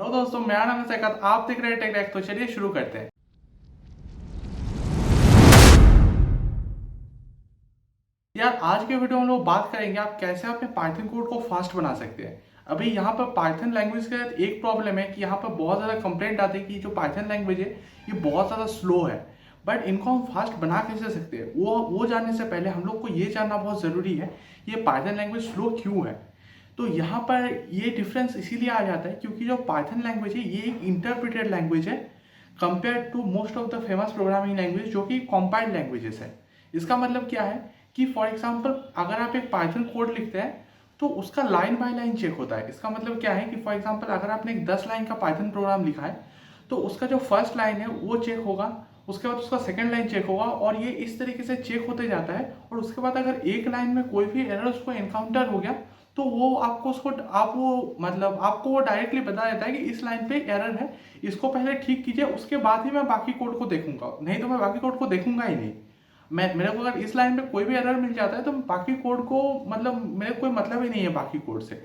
Hello दोस्तों, मेरा नाम है सैकत। आप देख रहे हैं टेक रैक। तो चलिए शुरू करते हैं। यार, आज के वीडियो में हम लोग बात करेंगे आप कैसे अपने पाइथन कोड को फास्ट बना सकते हैं। अभी यहाँ पर पाइथन लैंग्वेज का एक प्रॉब्लम है कि यहाँ पर बहुत ज़्यादा कंप्लेंट आती है कि जो पाइथन लैंग्वेज है ये बहुत ज़्यादा स्लो है। बट इनको हम फास्ट बना कैसे सकते हैं, वो जानने से पहले हम लोग को ये जानना बहुत ज़रूरी है ये पाइथन लैंग्वेज स्लो क्यों है। तो यहाँ पर ये डिफरेंस इसीलिए आ जाता है क्योंकि जो पाइथन लैंग्वेज है ये एक इंटरप्रेटेड लैंग्वेज है compare to most of the famous programming language जो कि कंपाइल्ड लैंग्वेजेस है। इसका मतलब क्या है कि फॉर एग्जांपल अगर आप एक पाइथन कोड लिखते हैं तो उसका लाइन बाय लाइन चेक होता है। इसका मतलब क्या है कि फॉर एग्जांपल अगर आपने एक 10 लाइन का पाइथन प्रोग्राम लिखा है तो उसका जो फर्स्ट लाइन है वो चेक होगा, उसके बाद उसका सेकंड लाइन चेक होगा और ये इस तरीके से चेक होते जाता है। और उसके बाद अगर एक लाइन में कोई भी एरर उसको एनकाउंटर हो गया तो वो आपको उसको आप वो मतलब आपको वो डायरेक्टली बता देता है कि इस लाइन पे एरर है, इसको पहले ठीक कीजिए, उसके बाद ही मैं बाकी कोड को देखूंगा, नहीं तो मैं बाकी कोड को देखूंगा ही नहीं। मैं मेरे को अगर इस लाइन पे कोई भी एरर मिल जाता है तो बाकी कोड को मतलब मेरे कोई मतलब ही नहीं है बाकी कोड से।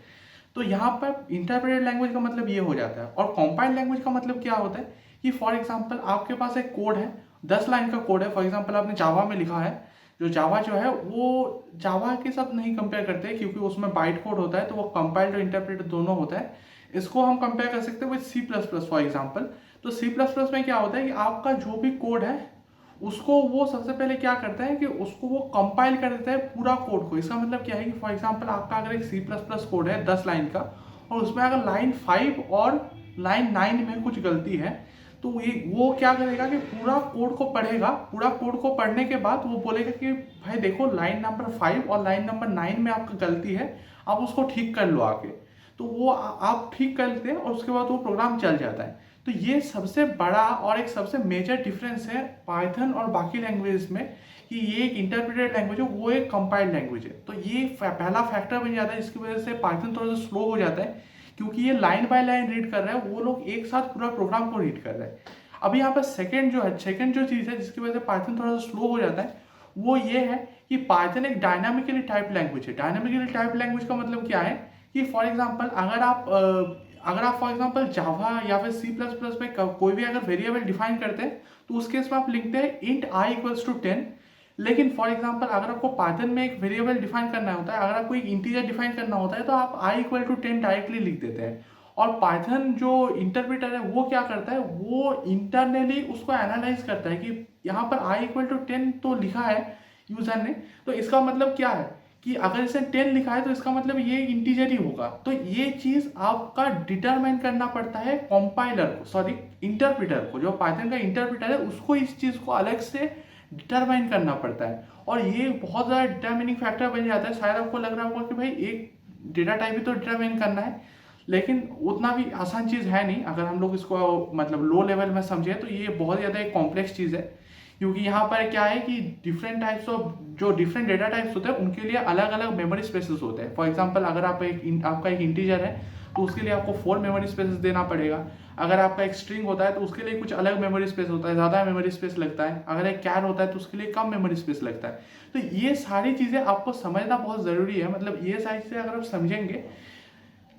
तो यहाँ पर इंटरप्रेटेड लैंग्वेज का मतलब ये हो जाता है। और कंपाइल्ड लैंग्वेज का मतलब क्या होता है कि फॉर एग्जांपल आपके पास एक कोड है, 10 लाइन का कोड है। फॉर एग्जांपल आपने जावा में लिखा है, जो जावा जो है वो जावा के साथ नहीं कंपेयर करते क्योंकि उसमें बाइट कोड होता है, तो वो कंपाइल्ड और इंटरप्रेटेड दोनों होता है। इसको हम कंपेयर कर सकते हैं with C plus plus for example. तो सी प्लस प्लस में क्या होता है कि आपका जो भी कोड है उसको वो सबसे पहले क्या करता है कि उसको वो कंपाइल कर देता है पूरा कोड को। इसका मतलब क्या है कि फॉर एग्जांपल आपका अगर एक सी प्लस प्लस कोड है 10 लाइन का और उसमें अगर लाइन 5 और लाइन 9 में कुछ गलती है तो ये वो क्या करेगा कि पूरा कोड को पढ़ेगा। पूरा कोड को पढ़ने के बाद वो बोलेगा कि भाई देखो लाइन नंबर 5 और लाइन नंबर 9 में आपका गलती है, आप उसको ठीक कर लो आके। तो वो आप ठीक कर लेते हैं और उसके बाद वो प्रोग्राम चल जाता है। तो ये सबसे बड़ा और एक सबसे मेजर डिफरेंस है पाइथन और बाकी लैंग्वेज में कि ये एक इंटरप्रेटेड लैंग्वेज है, वो एक कंपाइल्ड लैंग्वेज है। तो ये पहला फैक्टर बन जाता है जिसकी वजह से पाइथन थोड़ा सा स्लो हो जाता है क्योंकि ये लाइन बाय लाइन रीड कर रहा है, वो लोग एक साथ पूरा प्रोग्राम को रीड कर रहे हैं। अभी यहाँ पर सेकंड जो चीज़ है जिसकी वजह से पाइथन थोड़ा सा स्लो हो जाता है वो ये है कि पाइथन एक डायनामिकली टाइप लैंग्वेज है। डायनामिकली टाइप लैंग्वेज का मतलब क्या है कि फॉर एग्जांपल अगर आप फॉर एग्जांपल जावा या फिर सी प्लस प्लस में कोई भी अगर वेरिएबल डिफाइन करते हैं तो उस केस में आप लिखते हैं इंट आई इक्वल्स टू 10। लेकिन फॉर एग्जांपल अगर आपको पाइथन में एक वेरिएबल डिफाइन करना होता है, अगर आपको एक इंटीजर डिफाइन करना होता है तो आप आई इक्वल टू 10 डायरेक्टली लिख देते हैं। और पाइथन जो इंटरप्रेटर है वो क्या करता है, वो इंटरनली उसको एनालाइज करता है कि यहाँ पर आई इक्वल टू 10 तो लिखा है यूजर ने, तो इसका मतलब क्या है कि अगर इसे 10 लिखा है तो इसका मतलब ये इंटीजर ही होगा। तो ये चीज आपका डिटरमाइन करना पड़ता है कंपाइलर को, सॉरी इंटरप्रेटर को। जो पाइथन का इंटरप्रेटर है उसको इस चीज को अलग से डिटरमाइन करना पड़ता है और ये बहुत ज़्यादा डिटरमिनिंग फैक्टर बन जाता है। शायद आपको लग रहा होगा कि भाई एक डेटा टाइप ही तो डिटरमाइन करना है, लेकिन उतना भी आसान चीज़ है नहीं। अगर हम लोग इसको मतलब लो लेवल में समझे तो ये बहुत ज़्यादा एक कॉम्प्लेक्स चीज़ है क्योंकि यहाँ पर क्या है कि डिफरेंट टाइप्स ऑफ जो डिफरेंट डेटा टाइप्स होते हैं उनके लिए अलग अलग मेमोरी स्पेसेस होते हैं। फॉर एग्जांपल अगर आपका एक इंटीजर है तो उसके लिए आपको 4 मेमोरी स्पेसेस देना पड़ेगा। अगर आपका एक स्ट्रिंग होता है तो उसके लिए कुछ अलग मेमोरी स्पेस होता है, ज़्यादा मेमोरी स्पेस लगता है। अगर एक कैर होता है तो उसके लिए कम मेमोरी स्पेस लगता है। तो ये सारी चीज़ें आपको समझना बहुत ज़रूरी है। मतलब ये सारी चीज़ें अगर आप समझेंगे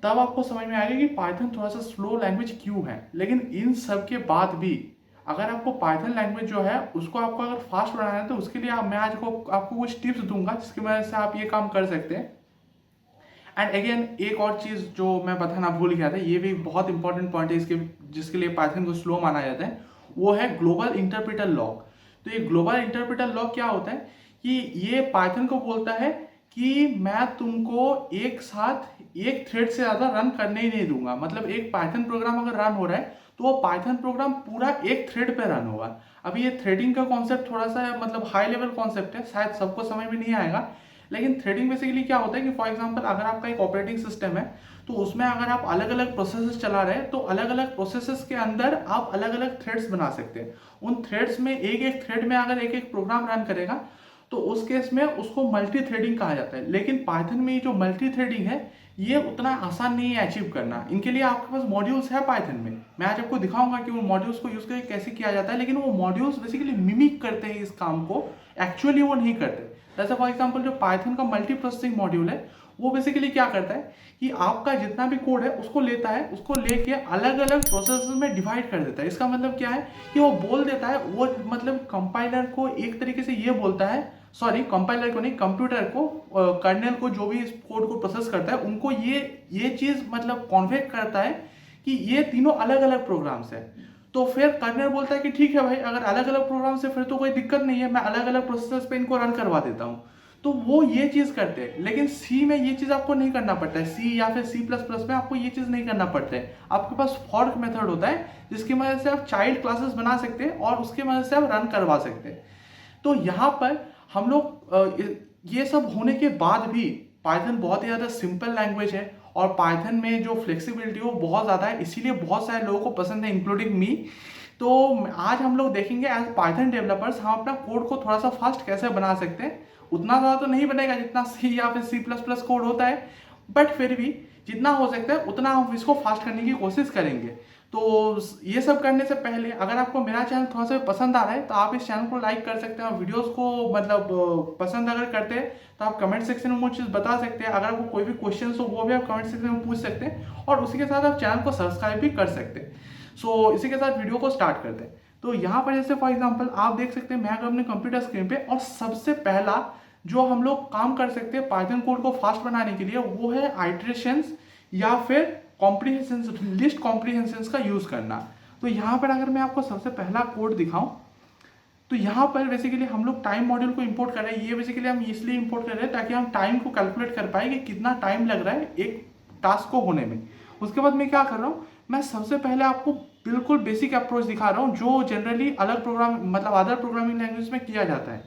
तब आपको समझ में आएगा कि पाइथन थोड़ा सा स्लो लैंग्वेज क्यों है। लेकिन इन सब के बाद भी अगर आपको पाइथन लैंग्वेज जो है उसको आपको अगर फास्ट बनाना है तो उसके लिए मैं आज को आपको कुछ टिप्स दूंगा जिसकी वजह से आप ये काम कर सकते हैं। एंड अगेन एक और चीज़ जो मैं बताना भूल गया था, ये भी एक बहुत इंपॉर्टेंट पॉइंट है इसके जिसके लिए पाइथन को स्लो माना जाता है, वो है ग्लोबल इंटरप्रेटर लॉक। तो ये ग्लोबल इंटरप्रेटर लॉक क्या होता है कि ये पाइथन को बोलता है कि मैं तुमको एक साथ एक थ्रेड से ज़्यादा रन करने ही नहीं दूंगा। मतलब एक पाइथन प्रोग्राम अगर रन हो रहा है तो वो पाइथन प्रोग्राम पूरा एक थ्रेड पे रन होगा। अभी ये थ्रेडिंग का कॉन्सेप्ट थोड़ा सा मतलब हाई लेवल कॉन्सेप्ट है, शायद सबको समझ में नहीं आएगा। लेकिन थ्रेडिंग बेसिकली क्या होता है कि फॉर एग्जांपल अगर आपका एक ऑपरेटिंग सिस्टम है तो उसमें अगर आप अलग अलग प्रोसेसेस चला रहे हैं तो अलग अलग प्रोसेसेस के अंदर आप अलग अलग थ्रेड्स बना सकते हैं। उन थ्रेड्स में एक एक थ्रेड में अगर एक एक प्रोग्राम रन करेगा तो उस केस में उसको मल्टी थ्रेडिंग कहा जाता है। लेकिन पाइथन में ये जो मल्टी थ्रेडिंग है ये उतना आसान नहीं है अचीव करना। इनके लिए आपके पास मॉड्यूल्स है पाइथन में, मैं आज आपको दिखाऊंगा कि वो मॉड्यूल्स को यूज करके कैसे किया जाता है। लेकिन वो मॉड्यूल्स बेसिकली मिमिक करते हैं इस काम को, एक्चुअली वो नहीं करते। जैसे फॉर एग्जांपल जो पाइथन का मल्टी प्रोसेसिंग मॉड्यूल है वो बेसिकली क्या करता है कि आपका जितना भी कोड है उसको लेता है, उसको लेके अलग अलग प्रोसेस में डिवाइड कर देता है। इसका मतलब क्या है कि वो बोल देता है, वो मतलब कंपाइलर को एक तरीके से ये बोलता है, सॉरी कंपाइलर को नहीं, कंप्यूटर को, कर्नेल को, जो भी इस कोड को प्रोसेस करता है उनको ये चीज़ मतलब कॉन्फ़िगर करता है कि ये तीनों अलग अलग प्रोग्राम्स है। तो फिर कर्नल बोलता है कि ठीक है भाई, अगर अलग अलग प्रोग्राम से फिर तो कोई दिक्कत नहीं है, मैं अलग अलग प्रोसेसर्स पे इनको रन करवा देता हूँ। तो वो ये चीज़ करते हैं, लेकिन सी में ये चीज़ आपको नहीं करना पड़ता है। सी या फिर सी प्लस प्लस में आपको ये चीज़ नहीं करना पड़ता है। आपके पास फॉर्क मेथड होता है जिसकी मदद से आप चाइल्ड क्लासेस बना सकते हैं और उसकी मदद से आप रन करवा सकते हैं। तो यहाँ पर हम लोग ये सब होने के बाद भी पाइथन बहुत ही ज़्यादा सिंपल लैंग्वेज है और पाइथन में जो फ्लेक्सिबिलिटी वो बहुत ज़्यादा है, इसीलिए बहुत सारे लोगों को पसंद है, इंक्लूडिंग मी। तो आज हम लोग देखेंगे एज पाइथन डेवलपर्स हम अपना कोड को थोड़ा सा फास्ट कैसे बना सकते हैं। उतना ज़्यादा तो नहीं बनेगा जितना सी या फिर सी प्लस प्लस कोड होता है, बट फिर भी जितना हो सकता है उतना हम इसको फास्ट करने की कोशिश करेंगे। तो ये सब करने से पहले अगर आपको मेरा चैनल थोड़ा सा पसंद आ रहा है तो आप इस चैनल को लाइक कर सकते हैं, और वीडियोस को मतलब पसंद अगर करते हैं तो आप कमेंट सेक्शन में मुझे बता सकते हैं। अगर आपको कोई भी क्वेश्चन हो वो भी आप कमेंट सेक्शन में पूछ सकते हैं, और उसी के साथ आप चैनल को सब्सक्राइब भी कर सकते हैं। सो इसी के साथ वीडियो को स्टार्ट करते हैं। तो यहाँ पर जैसे फॉर एग्जाम्पल आप देख सकते हैं मैं अपने कंप्यूटर स्क्रीन पे, और सबसे पहला जो हम लोग काम कर सकते हैं पाइथन कोड को फास्ट बनाने के लिए वो है आइटरेशंस या फिर कॉम्प्रिहेंशन, लिस्ट कॉम्प्रिहेंशन का यूज करना। तो यहाँ पर अगर मैं आपको सबसे पहला कोड दिखाऊं तो यहाँ पर बेसिकली हम लोग टाइम मॉड्यूल को इंपोर्ट कर रहे हैं। ये बेसिकली हम इसलिए इंपोर्ट कर रहे हैं ताकि हम टाइम को कैलकुलेट कर पाए कि कितना टाइम लग रहा है एक टास्क को होने में। उसके बाद मैं क्या कर रहा हूँ, मैं सबसे पहले आपको बिल्कुल बेसिक अप्रोच दिखा रहा हूँ जो जनरली अलग प्रोग्राम मतलब अदर प्रोग्रामिंग लैंग्वेज में किया जाता है।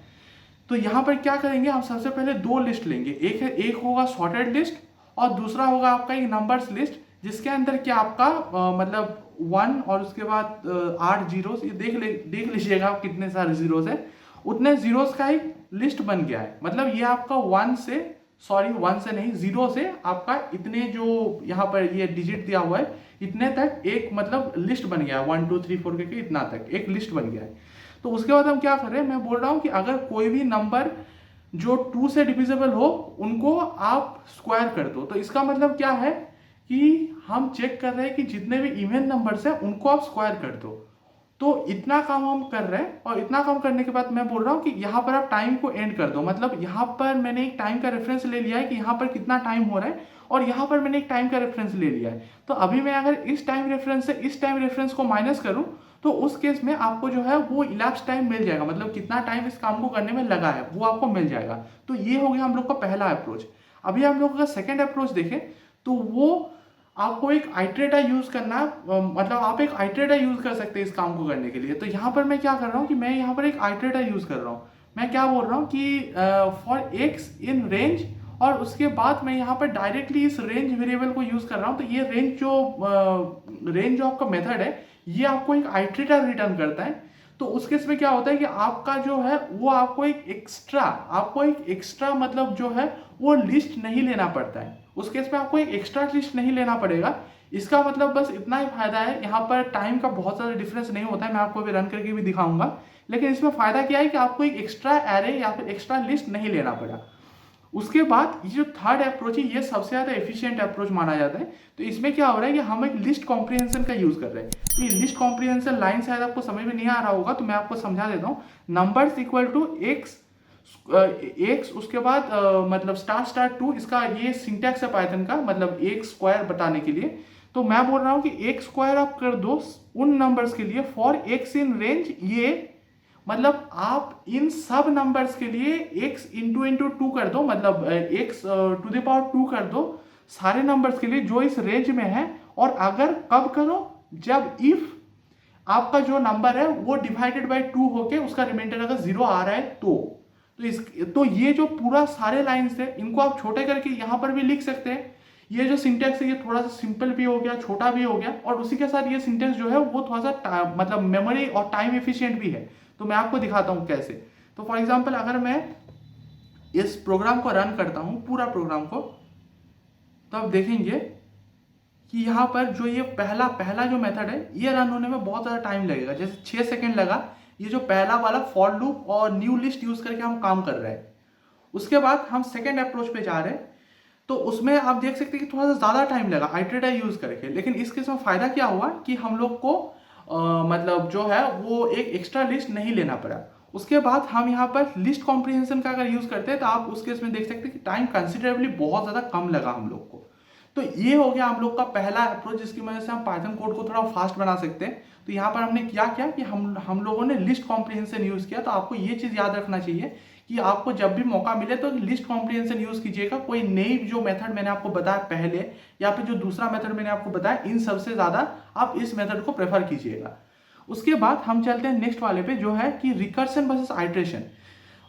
तो यहाँ पर क्या करेंगे, हम सबसे पहले दो लिस्ट लेंगे, एक होगा सॉर्टेड लिस्ट और दूसरा होगा आपका एक नंबर्स लिस्ट, जिसके अंदर क्या आपका मतलब 1 और उसके बाद 8 जीरोस, ये देख लीजिएगा आप कितने सारे जीरोस है, उतने जीरोस का एक लिस्ट बन गया है। मतलब ये आपका 1 से नहीं 0 से आपका इतने जो यहाँ पर ये डिजिट दिया हुआ है इतने तक एक मतलब लिस्ट बन गया है, 1 2 3 4 करके इतना तक एक लिस्ट बन गया है। तो उसके बाद हम क्या कर रहे हैं, मैं बोल रहा हूँ कि अगर कोई भी नंबर जो 2 से डिविजिबल हो उनको आप स्क्वायर कर दो। तो इसका मतलब क्या है कि हम चेक कर रहे हैं कि जितने भी इवन नंबर्स हैं उनको आप स्क्वायर कर दो। तो इतना काम हम कर रहे हैं, और इतना काम करने के बाद मैं बोल रहा हूँ कि यहाँ पर आप टाइम को एंड कर दो। मतलब यहाँ पर मैंने एक टाइम का रेफरेंस ले लिया है कि यहाँ पर कितना टाइम हो रहा है, और यहाँ पर मैंने एक टाइम का रेफरेंस ले लिया है। तो अभी मैं अगर इस टाइम रेफरेंस से इस टाइम रेफरेंस को माइनस करूँ तो उस केस में आपको जो है वो इलाप्स टाइम मिल जाएगा, मतलब कितना टाइम इस काम को करने में लगा है वो आपको मिल जाएगा। तो ये हो गया हम लोग का पहला अप्रोच। अभी हम लोग का सेकेंड अप्रोच देखें तो वो आपको एक आइटरेटा यूज करना है, मतलब आप एक आइटरेटा यूज कर सकते हैं इस काम को करने के लिए। तो यहाँ पर मैं क्या कर रहा हूँ कि मैं यहाँ पर एक आइटरेटा यूज कर रहा हूँ। मैं क्या बोल रहा हूँ कि फॉर एक्स इन रेंज, और उसके बाद मैं यहाँ पर डायरेक्टली इस रेंज वेरिएबल को यूज कर रहा हूँ। तो ये रेंज जो आपका मेथड है ये आपको एक आइटरेटा रिटर्न करता है। तो उस केस में क्या होता है कि आपका जो है वो आपको एक एक्स्ट्रा मतलब जो है वो लिस्ट नहीं लेना पड़ता है। उस केस में आपको एक एक्स्ट्रा लिस्ट नहीं लेना पड़ेगा। इसका मतलब बस इतना ही फायदा है, यहाँ पर टाइम का बहुत ज़्यादा डिफरेंस नहीं होता है, मैं आपको अभी रन करके भी दिखाऊंगा। लेकिन इसमें फायदा क्या है कि आपको एक एक्स्ट्रा एरे या फिर एक्स्ट्रा लिस्ट नहीं लेना पड़ा। उसके बाद ये जो थर्ड अप्रोच है ये सबसे ज़्यादा एफिशिएंट अप्रोच माना जाता है। तो इसमें क्या हो रहा है कि हम एक लिस्ट कॉम्प्रिहेंशन का यूज़ कर रहे हैं। तो ये लिस्ट कॉम्प्रिहेंशन लाइन शायद आपको समझ में नहीं आ रहा होगा, तो मैं आपको समझा देता हूँ। नंबर्स इक्वल टू एक्स उसके बाद मतलब स्टार 2, इसका ये सिंटैक्स है पाइथन का, मतलब एक स्क्वायर बताने के लिए। तो मैं बोल रहा हूँ कि एक स्क्वायर आप कर दो उन नंबर्स के लिए फॉर एक्स इन रेंज, ये मतलब आप इन सब नंबर्स के लिए x इंटू 2 कर दो, मतलब x टू द पावर 2 कर दो सारे नंबर्स के लिए जो इस रेंज में है। और अगर कब करो, जब इफ आपका जो नंबर है वो डिवाइडेड बाय 2 होके उसका रिमाइंडर अगर 0 आ रहा है तो ये जो पूरा सारे लाइंस है इनको आप छोटे करके यहाँ पर भी लिख सकते हैं। ये जो सिंटेक्स है ये थोड़ा सा सिंपल भी हो गया, छोटा भी हो गया, और उसी के साथ ये सिंटेक्स जो है वो थोड़ा सा मतलब मेमोरी और टाइम एफिशिएंट भी है। तो मैं आपको दिखाता हूँ कैसे। तो फॉर एग्जांपल अगर मैं इस प्रोग्राम को रन करता हूँ पूरा प्रोग्राम को, तो आप देखेंगे कि यहाँ पर जो ये पहला जो मेथड है ये रन होने में बहुत ज़्यादा टाइम लगेगा, जैसे 6 सेकेंड लगा। ये जो पहला वाला फॉर लूप और न्यू लिस्ट यूज करके हम काम कर रहे हैं। उसके बाद हम सेकेंड अप्रोच पे जा रहे हैं। तो उसमें आप देख सकते हैं कि थोड़ा सा ज़्यादा टाइम लगा आइटरेटर यूज़ करके। लेकिन इस केस में फ़ायदा क्या हुआ कि हम लोग को मतलब जो है वो एक एक्स्ट्रा लिस्ट नहीं लेना पड़ा। उसके बाद हम यहाँ पर लिस्ट कॉम्प्रिहेंशन का अगर यूज़ करते हैं तो आप उस केस में देख सकते हैं कि टाइम कंसिडरेबली बहुत ज़्यादा कम लगा हम लोग को। तो ये हो गया हम लोग का पहला अप्रोच जिसकी वजह से हम पाइथन कोड को थोड़ा फास्ट बना सकते हैं। तो यहाँ पर हमने क्या किया कि हम लोगों ने लिस्ट कॉम्प्रिहेंशन यूज़ किया। तो आपको ये चीज़ याद रखना चाहिए कि आपको जब भी मौका मिले तो लिस्ट कॉम्प्रिहेंशन यूज़ कीजिएगा। कोई नई जो मेथड मैंने आपको बताया पहले या फिर जो दूसरा मेथड मैंने आपको बताया, इन सबसे ज़्यादा आप इस मेथड को प्रेफर कीजिएगा। उसके बाद हम चलते हैं नेक्स्ट वाले पे, जो है कि रिकर्शन वर्सेस आइट्रेशन।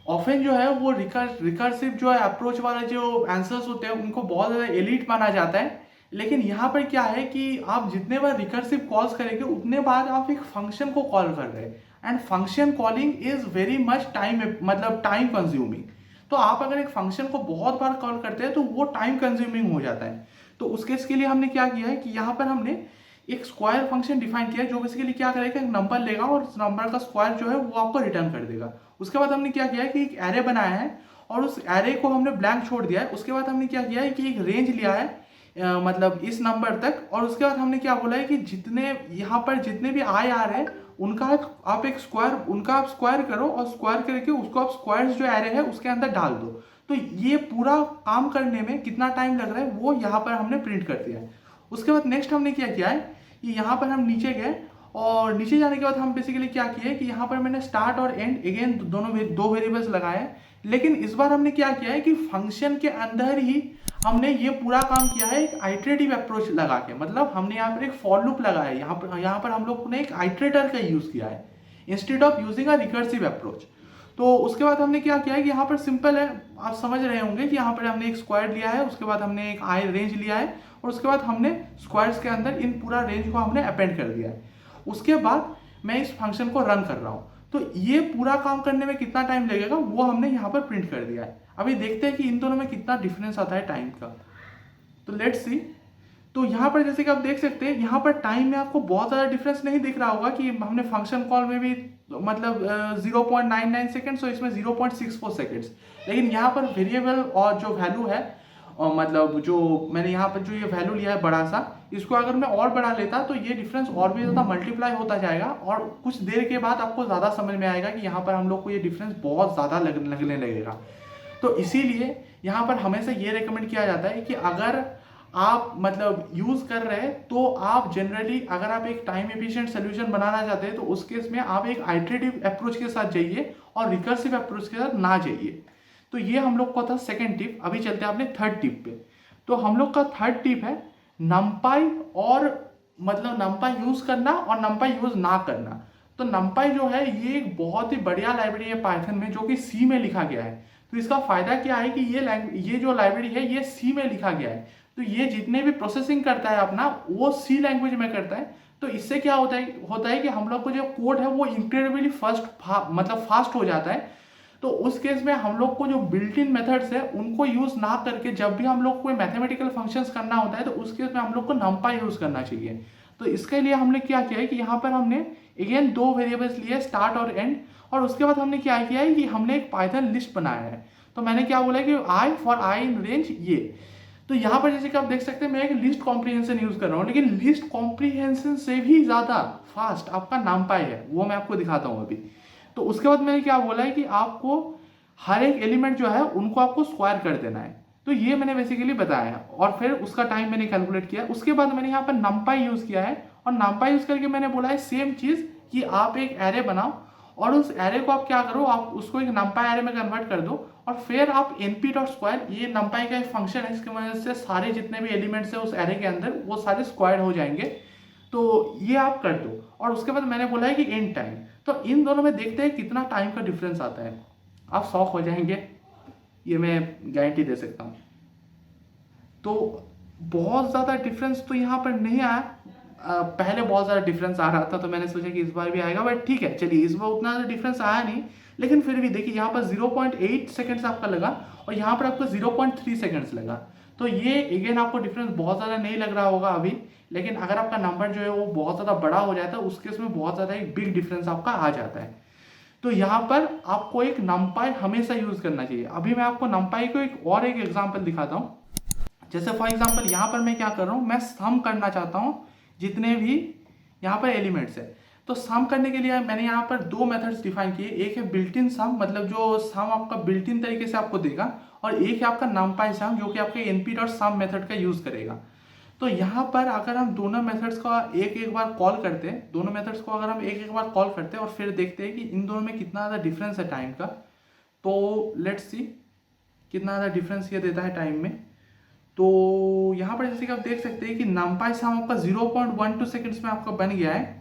ऑफन जो है वो रिकर्सिव जो है अप्रोच वाले जो आंसर्स होते हैं उनको बहुत ज़्यादा एलीट माना जाता है। लेकिन यहाँ पर क्या है कि आप जितने बार रिकर्सिव कॉल्स करेंगे उतने बार आप एक फंक्शन को कॉल कर रहे हैं, and function calling is very much time consuming. तो आप अगर एक फंक्शन को बहुत बार कॉल करते हैं तो वो टाइम कंज्यूमिंग हो जाता है। तो उस केस के लिए हमने क्या किया है कि यहाँ पर हमने एक स्क्वायर फंक्शन डिफाइन किया जो बेसिकली क्या करेगा, एक नंबर लेगा और उस नंबर का स्क्वायर जो है वो आपको रिटर्न कर देगा। उसके बाद हमने क्या किया है कि एक एरे बनाया है और उस एरे को हमने ब्लैंक छोड़ दिया है। उसके बाद हमने क्या किया है कि एक रेंज लिया है मतलब इस नंबर तक, और उसके बाद हमने क्या बोला है कि जितने यहाँ पर जितने भी आए आ रहे हैं उनका आप एक स्क्वायर उनका आप स्क्वायर करो और स्क्वायर करके उसको आप स्क्वायर्स जो एरे है उसके अंदर डाल दो। तो ये पूरा काम करने में कितना टाइम लग रहा है वो यहाँ पर हमने प्रिंट कर दिया है। उसके बाद नेक्स्ट हमने क्या किया है कि यहाँ पर हम नीचे गए और नीचे जाने के बाद हम बेसिकली क्या किए कि यहाँ पर मैंने स्टार्ट और एंड अगेन दो वेरिएबल्स लगाए हैं। लेकिन इस बार हमने क्या किया है कि फंक्शन के अंदर ही हमने ये पूरा काम किया है एक आइटरेटिव अप्रोच लगा के। मतलब हमने यहाँ पर एक फॉर लूप लगाया है, यहाँ पर हम लोग ने एक आइटरेटर का यूज किया है instead of using a recursive approach. तो उसके बाद हमने क्या किया है कि यहाँ पर सिंपल है, आप समझ रहे होंगे कि यहाँ पर हमने एक स्क्वायर लिया है, उसके बाद हमने एक आई रेंज लिया है और उसके बाद हमने स्क्वायर्स के अंदर इन पूरा रेंज को हमने अपेंड कर दिया है। उसके बाद मैं इस फंक्शन को रन कर रहा हूँ। तो ये पूरा काम करने में कितना टाइम लगेगा वो हमने यहाँ पर प्रिंट कर दिया है। अभी देखते हैं कि इन दोनों में कितना डिफरेंस आता है टाइम का। तो लेट्स सी। तो यहाँ पर जैसे कि आप देख सकते हैं यहाँ पर टाइम में आपको बहुत ज़्यादा डिफरेंस नहीं दिख रहा होगा कि हमने फंक्शन कॉल में भी मतलब 0.99 सेकेंड्स और इसमें 0.64 सेकेंड्स। लेकिन यहाँ पर वेरिएबल और जो वैल्यू है और मतलब जो मैंने यहाँ पर जो ये वैल्यू लिया है बड़ा सा, इसको अगर मैं और बढ़ा लेता तो ये डिफरेंस और भी ज़्यादा मल्टीप्लाई होता जाएगा और कुछ देर के बाद आपको ज़्यादा समझ में आएगा कि यहाँ पर हम लोग को ये डिफरेंस बहुत ज़्यादा लगने लगेगा। तो इसीलिए यहाँ पर हमेशा ये रिकमेंड किया जाता है कि अगर आप मतलब यूज़ कर रहे हैं तो आप जनरली अगर आप एक टाइम एफिशिएंट सोल्यूशन बनाना चाहते हैं तो उस केस में आप एक आइटरेटिव अप्रोच के साथ जाइए और रिकर्सिव अप्रोच के साथ ना जाइए। तो ये हम लोग का था सेकंड टिप। अभी चलते हैं अपने थर्ड टिप पे। तो हम लोग का थर्ड टिप है नमपाई और मतलब नमपाई यूज़ करना और नमपाई यूज़ ना करना। तो नमपाई जो है ये एक बहुत ही बढ़िया लाइब्रेरी है पाइथन में जो कि सी में लिखा गया है। तो इसका फायदा क्या है कि ये जो लाइब्रेरी है ये सी में लिखा गया है। तो ये जितने भी प्रोसेसिंग करता है अपना वो सी लैंग्वेज में करता है। तो इससे क्या होता है कि हम लोग को जो कोड है वो इंक्रेडिबली फास्ट हो जाता है। तो उस केस में हम लोग को जो बिल्ट इन मेथड्स है उनको यूज ना करके जब भी हम लोग को कोई मैथमेटिकल फंक्शंस करना होता है तो उस केस में हम लोग को नमपाई यूज करना चाहिए। तो इसके लिए हमने क्या किया है कि यहाँ पर हमने अगेन दो वेरिएबल्स लिए स्टार्ट और एंड, और उसके बाद हमने क्या किया है कि हमने एक पाइथन लिस्ट बनाया है। तो मैंने क्या बोला कि I for I in range ये। तो यहाँ पर जैसे कि आप देख सकते हैं मैं एक लिस्ट कॉम्प्रिहेंशन यूज कर रहा हूँ, लेकिन लिस्ट कॉम्प्रिहेंशन से भी ज्यादा फास्ट आपका नमपाई है, वो मैं आपको दिखाता हूँ अभी। तो उसके बाद मैंने क्या बोला है कि आपको हर एक एलिमेंट जो है उनको आपको स्क्वायर कर देना है। तो ये मैंने बेसिकली बताया है और फिर उसका टाइम मैंने कैलकुलेट किया। उसके बाद मैंने यहाँ पर नमपाई यूज किया है और नमपाई यूज करके मैंने बोला है सेम चीज कि आप एक एरे बनाओ और उस एरे को आप क्या करो, आप उसको एक नमपाई एरे में कन्वर्ट कर दो और फिर आप np.square, ये नमपाई का एक फंक्शन है, इसकी वजह से सारे जितने भी एलिमेंट्स है उस एरे के अंदर वो सारे स्क्वायर हो जाएंगे। तो ये आप कर दो और उसके बाद मैंने बोला है कि एंड टाइम। तो इन दोनों में देखते हैं कितना टाइम का डिफरेंस आता है। आप शॉक हो जाएंगे, ये मैं गारंटी दे सकता हूँ। तो बहुत ज़्यादा डिफरेंस तो यहाँ पर नहीं आया। पहले बहुत ज़्यादा डिफरेंस आ रहा था तो मैंने सोचा कि इस बार भी आएगा, बट ठीक है चलिए इस बार उतना ज़्यादा डिफरेंस आया नहीं। लेकिन फिर भी देखिए यहाँ पर 0.8 सेकेंड्स आपका लगा और यहाँ पर आपको 0.3 सेकेंड्स लगा। तो ये अगेन आपको डिफरेंस बहुत ज़्यादा नहीं लग रहा होगा अभी, लेकिन अगर आपका नंबर जो है वो बहुत ज़्यादा बड़ा हो जाता है उस केस में बहुत ज़्यादा एक बिग डिफरेंस आपका आ जाता है। तो यहाँ पर आपको एक नमपाई हमेशा यूज करना चाहिए। अभी मैं आपको नमपाई को एक एग्जाम्पल दिखाता हूँ। जैसे फॉर एग्जांपल यहाँ पर मैं क्या कर रहा हूँ, मैं सम करना चाहता हूँ जितने भी यहाँ पर एलिमेंट्स है। तो सम करने के लिए मैंने यहाँ पर दो मेथड्स डिफाइन किए, एक है बिल्ट इन सम, मतलब जो सम आपका बिल्ट इन तरीके से आपको देगा, और एक है आपका numpy सम जो कि आपके np.sum मेथड का यूज करेगा। तो यहाँ पर अगर हम दोनों मेथड्स का एक एक बार कॉल करते हैं, दोनों मेथड्स को अगर हम एक एक बार कॉल करते हैं और फिर देखते हैं कि इन दोनों में कितना ज़्यादा डिफरेंस है टाइम का, तो लेट्स सी कितना ज़्यादा डिफरेंस ये देता है टाइम में। तो यहाँ पर जैसे कि आप देख सकते हैं कि numpy सम आपका 0.12 सेकेंड्स में आपका बन गया है,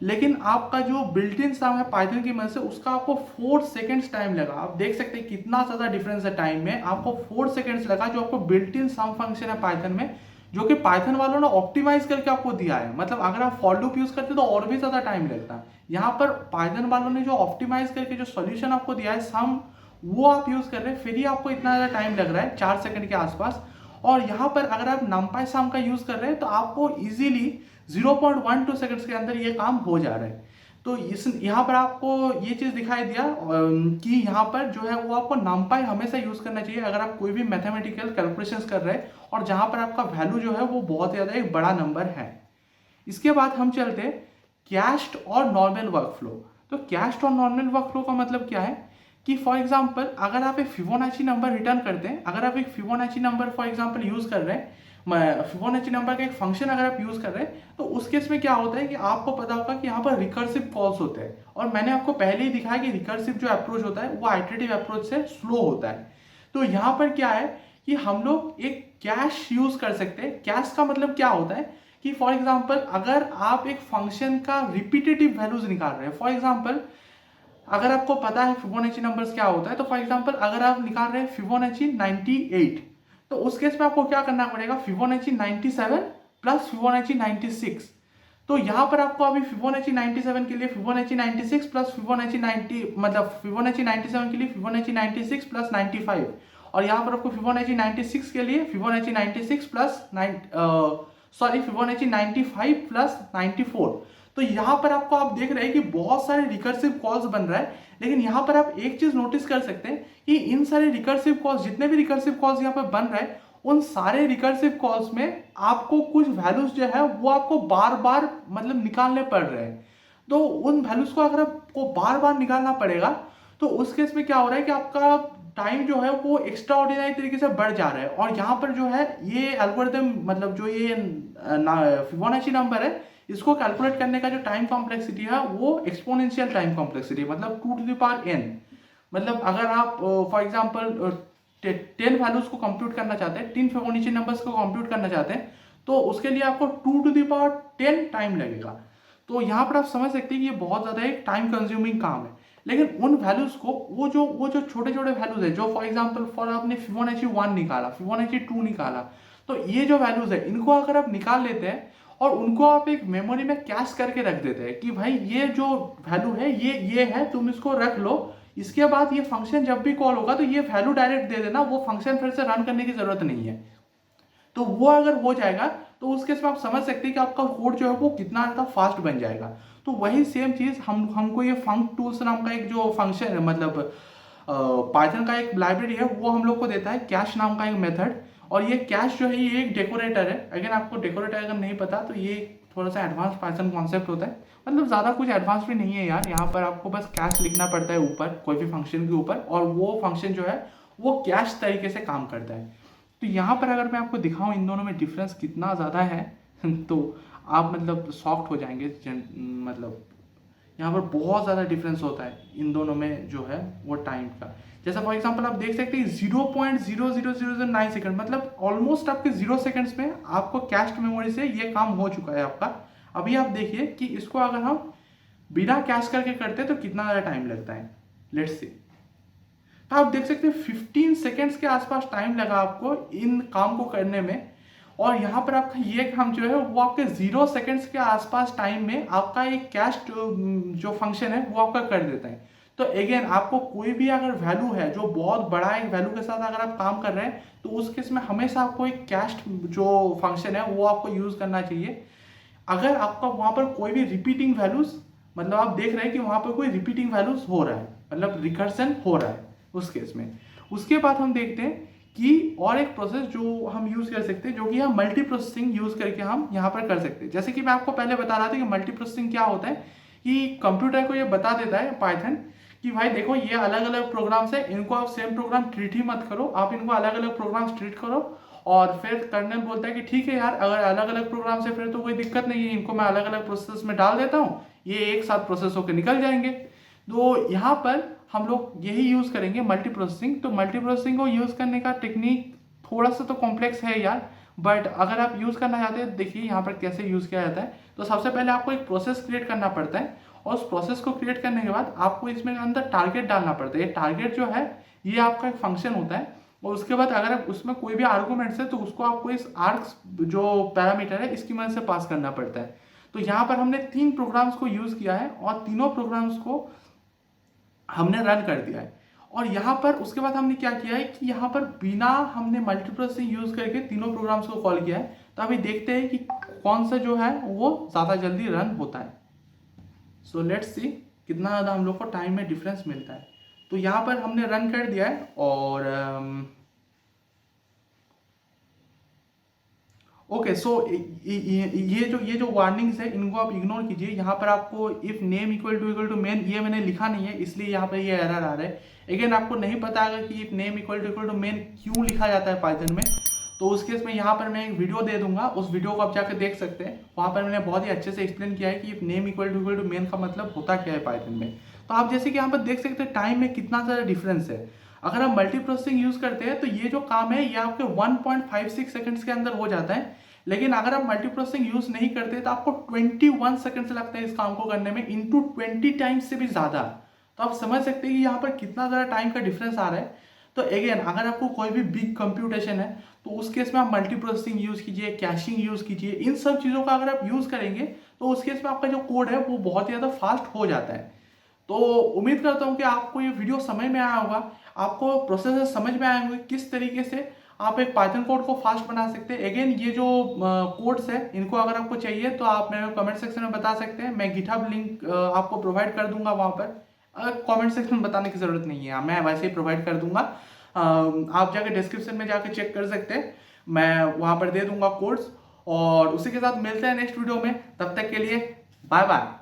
लेकिन आपका जो बिल्ट इन सम है पाइथन की मदद से उसका आपको 4 सेकेंड्स टाइम लगा। आप देख सकते हैं कितना ज़्यादा डिफरेंस है टाइम में, आपको 4 सेकेंड्स लगा जो आपको बिल्ट इन सम फंक्शन है पाइथन में, जो कि पाइथन वालों ने ऑप्टिमाइज करके आपको दिया है। मतलब अगर आप फॉर लूप यूज करते तो और भी ज़्यादा टाइम लगता है। यहाँ पर पाइथन वालों ने जो ऑप्टिमाइज करके जो सोल्यूशन आपको दिया है सम, वो आप यूज कर रहे हैं, फिर ही आपको इतना ज़्यादा टाइम लग रहा है 4 सेकंड के आसपास। और यहाँ पर अगर आप numpy सम का यूज कर रहे हैं तो आपको इजीली 0.12 सेकंड्स के अंदर ये काम हो जा रहा है। तो इस यहाँ पर आपको ये चीज़ दिखाई दिया कि यहाँ पर जो है वो आपको numpy हमेशा यूज करना चाहिए अगर आप कोई भी मैथमेटिकल कैलकुलेशंस कर रहे हैं और जहाँ पर आपका वैल्यू जो है वो बहुत ज़्यादा एक बड़ा नंबर है। इसके बाद हम चलते हैं कैश्ड और नॉर्मल वर्कफ्लो। तो कैश्ड और नॉर्मल वर्कफ्लो का मतलब क्या है कि फॉर एग्जांपल अगर आप एक फिबोनाची नंबर रिटर्न करते हैं, अगर आप एक Fibonacci number for example use कर रहे हैं, फिबोनाची नंबर का एक फंक्शन अगर आप यूज कर रहे हैं, तो उस केस में क्या होता है कि आपको पता होगा कि यहाँ पर रिकर्सिव कॉल्स होते हैं। और मैंने आपको पहले ही दिखाया कि रिकर्सिव जो अप्रोच होता है वो आइटरेटिव अप्रोच से स्लो होता है। तो यहाँ पर क्या है कि हम लोग एक कैश यूज कर सकते हैं। कैश का मतलब क्या होता है कि फॉर एग्जाम्पल अगर आप एक फंक्शन का रिपीटेटिव वैल्यूज निकाल रहे हैं, फॉर एग्जाम्पल अगर आपको पता है फिबोनाची नंबर्स क्या होता है, तो फॉर एग्जांपल अगर आप निकाल रहे हैं फिबोनाची 98, तो उस केस में आपको क्या करना पड़ेगा, फिबोनाची 97 प्लस फिबोनाची 96। तो यहाँ पर आपको अभी फिबोनाची 97 के लिए फिबोनाची 96 प्लस फिबोनाची 90, मतलब फिबोनाची 97 के लिए फिबोनाची 96 प्लस 95, और यहाँ पर आपको फिबोनाची 96 के लिए फिबोनाची 96 प्लस फिबोनाची 95 प्लस 94। तो यहाँ पर आपको आप देख रहे हैं कि बहुत सारे रिकर्सिव कॉल्स बन रहा है, लेकिन यहाँ पर आप एक चीज नोटिस कर सकते हैं कि इन सारे रिकर्सिव कॉल्स, जितने भी रिकर्सिव कॉल्स यहाँ पर बन रहे हैं, उन सारे रिकर्सिव कॉल्स में आपको कुछ वैल्यूज जो है वो आपको बार बार मतलब निकालने पड़ रहे हैं। तो उन वैल्यूज को अगर आपको बार बार निकालना पड़ेगा तो उस केस में क्या हो रहा है कि आपका टाइम जो है वो एक्स्ट्रा ऑर्डिनरी तरीके से बढ़ जा रहा है। और यहाँ पर जो है ये एल्गोरिथम, मतलब जो ये फिबोनाची नंबर है, इसको कैलकुलेट करने का जो टाइम कॉम्प्लेक्सिटी है वो एक्सपोनेंशियल टाइम कॉम्प्लेक्सिटी, मतलब 2 to the power n। मतलब अगर आप फॉर एग्जांपल 10 वैल्यूज को कंप्यूट करना चाहते हैं, 10 फिबोनाची नंबर्स को कंप्यूट करना चाहते हैं, तो उसके लिए आपको 2 to the power 10 टाइम लगेगा। तो यहाँ पर आप समझ सकते हैं कि ये बहुत ज़्यादा एक टाइम कंज्यूमिंग काम है। लेकिन उन वैल्यूज को वो जो छोटे छोटे वैल्यूज है, जो फॉर एग्जांपल फॉर आपने फिबोनाची 1 निकाला, फिबोनाची 2 निकाला, तो ये जो वैल्यूज है इनको अगर आप निकाल लेते हैं और उनको आप एक मेमोरी में कैश करके रख देते हैं कि भाई ये जो वैल्यू है ये है, तुम इसको रख लो, इसके बाद ये फंक्शन जब भी कॉल होगा तो ये वैल्यू डायरेक्ट दे देना, वो फंक्शन फिर से रन करने की जरूरत नहीं है। तो वो अगर हो जाएगा तो उस केस में आप समझ सकते हैं कि आपका कोड जो है वो कितना ज़्यादा फास्ट बन जाएगा। तो वही सेम चीज़ हमको ये फंक टूल्स नाम का एक जो फंक्शन है, मतलब पाइथन का एक लाइब्रेरी है, वो हम लोग को देता है कैश नाम का एक मेथड। और ये कैश जो है ये एक डेकोरेटर है। अगर आपको डेकोरेटर अगर नहीं पता तो ये थोड़ा सा एडवांस पाइथन कॉन्सेप्ट होता है, मतलब ज़्यादा कुछ एडवांस भी नहीं है यार। यहाँ पर आपको बस कैश लिखना पड़ता है ऊपर कोई भी फंक्शन के ऊपर, और वो फंक्शन जो है वो कैश तरीके से काम करता है। तो यहाँ पर अगर मैं आपको दिखाऊं इन दोनों में डिफरेंस कितना ज़्यादा है तो आप मतलब सॉफ्ट हो जाएंगे। मतलब यहाँ पर बहुत ज़्यादा डिफरेंस होता है इन दोनों में जो है वो टाइम का। जैसा फॉर एग्जांपल आप देख सकते हैं 0.00009 सेकंड, मतलब ऑलमोस्ट आपके 0 सेकंड्स में आपको कैश मेमोरी से ये काम हो चुका है आपका। अभी आप देखिए कि इसको अगर हम बिना कैश करके करते तो कितना ज़्यादा टाइम लगता है। लेट्स सी, तो आप देख सकते हैं 15 सेकेंड्स के आसपास टाइम लगा आपको इन काम को करने में। और यहाँ पर आपका ये काम जो है वो आपके 0 सेकेंड्स के आसपास टाइम में आपका एक कैश जो फंक्शन है वो आपका कर देता है। तो अगेन आपको कोई भी अगर वैल्यू है जो बहुत बड़ा एक वैल्यू के साथ अगर आप काम कर रहे हैं तो उस केस में हमेशा आपको एक कैश जो फंक्शन है वो आपको यूज करना चाहिए। अगर आपका वहाँ पर कोई भी रिपीटिंग वैल्यूज, मतलब आप देख रहे हैं कि वहाँ पर कोई रिपीटिंग वैल्यूज हो रहा है, मतलब रिकर्सन हो रहा है उस केस में। उसके बाद हम देखते हैं कि और एक प्रोसेस जो हम यूज़ कर सकते हैं, जो कि हम मल्टी प्रोसेसिंग यूज़ करके हम यहाँ पर कर सकते हैं। जैसे कि मैं आपको पहले बता रहा था कि मल्टी प्रोसेसिंग क्या होता है, कि कंप्यूटर को ये बता देता है पाइथन कि भाई देखो ये अलग अलग प्रोग्राम्स है, इनको आप सेम प्रोग्राम ट्रीट ही मत करो, आप इनको अलग अलग प्रोग्राम्स ट्रीट करो। और फिर कर्नल बोलता है कि ठीक है यार, अगर अलग अलग प्रोग्राम से फिर तो कोई दिक्कत नहीं है, इनको मैं अलग अलग प्रोसेस में डाल देता हूँ, ये एक साथ प्रोसेस होकर निकल जाएंगे। तो यहाँ पर हम लोग यही यूज़ करेंगे मल्टी प्रोसेसिंग। तो मल्टी प्रोसेसिंग को यूज़ करने का टेक्निक थोड़ा सा तो कॉम्प्लेक्स है यार, बट अगर आप यूज़ करना चाहते हैं देखिए यहाँ पर कैसे यूज़ किया जाता है। तो सबसे पहले आपको एक प्रोसेस क्रिएट करना पड़ता है, और उस प्रोसेस को क्रिएट करने के बाद आपको इसमें अंदर टारगेट डालना पड़ता है। ये टारगेट जो है ये आपका एक फंक्शन होता है, और उसके बाद अगर आप उसमें कोई भी आर्गूमेंट्स है तो उसको आपको इस आर्ग्स जो पैरामीटर है इसकी मदद से पास करना पड़ता है। तो यहाँ पर हमने 3 प्रोग्राम्स को यूज़ किया है और तीनों प्रोग्राम्स को हमने रन कर दिया है। और यहाँ पर उसके बाद हमने क्या किया है कि यहाँ पर बिना हमने मल्टीप्रोसेसिंग यूज़ करके तीनों प्रोग्राम्स को कॉल किया है। तो अभी देखते हैं कि कौन सा जो है वो ज़्यादा जल्दी रन होता है। सो लेट्स सी कितना ज़्यादा हम लोग को टाइम में डिफरेंस मिलता है। तो यहाँ पर हमने रन कर दिया है, और ओके सो ये जो वार्निंग्स है इनको आप इग्नोर कीजिए। यहाँ पर आपको if name equal to main ये मैंने लिखा नहीं है, इसलिए यहाँ पर ये एरर आ रहा है। अगेन आपको नहीं पता अगर कि if name equal to main क्यों लिखा जाता है पाइथन में, तो उस केस में यहाँ पर मैं एक वीडियो दे दूंगा, उस वीडियो को आप जाकर देख सकते हैं। वहाँ पर मैंने बहुत ही अच्छे से एक्सप्लेन किया है कि if name equal to main का मतलब होता क्या है पाइथन में। तो आप जैसे कि यहाँ पर देख सकते हैं टाइम में कितना ज़्यादा डिफरेंस है। अगर आप मल्टी प्रोसेसिंग यूज़ करते हैं तो ये जो काम है ये आपके 1.56 सेकंड्स के अंदर हो जाता है। लेकिन अगर आप मल्टी प्रोसेसिंग यूज नहीं करते तो आपको 21 सेकंड से लगता है इस काम को करने में, इंटू 20 टाइम्स से भी ज्यादा। तो आप समझ सकते हैं कि यहाँ पर कितना ज्यादा टाइम का डिफरेंस आ रहा है। तो अगेन अगर आपको कोई भी बिग कंप्यूटेशन है तो उस केस में आप मल्टी प्रोसेसिंग यूज कीजिए, कैशिंग यूज कीजिए। इन सब चीजों का अगर आप यूज करेंगे तो उस केस में आपका जो कोड है वो बहुत ही ज्यादा फास्ट हो जाता है। तो उम्मीद करता हूँ कि आपको ये वीडियो समझ में आया होगा, आपको प्रोसेस समझ में आए होंगे किस तरीके से आप एक पाइथन कोड को फास्ट बना सकते हैं। अगेन ये जो कोड्स है इनको अगर आपको चाहिए तो आप मेरे कमेंट सेक्शन में बता सकते हैं, मैं गिटहब लिंक आपको प्रोवाइड कर दूंगा वहाँ पर। कमेंट सेक्शन में बताने की ज़रूरत नहीं है, मैं वैसे ही प्रोवाइड कर दूंगा। आप जाके डिस्क्रिप्शन में जाके चेक कर सकते हैं, मैं वहाँ पर दे दूंगा कोड्स। और उसी के साथ मिलते हैं नेक्स्ट वीडियो में, तब तक के लिए बाय बाय।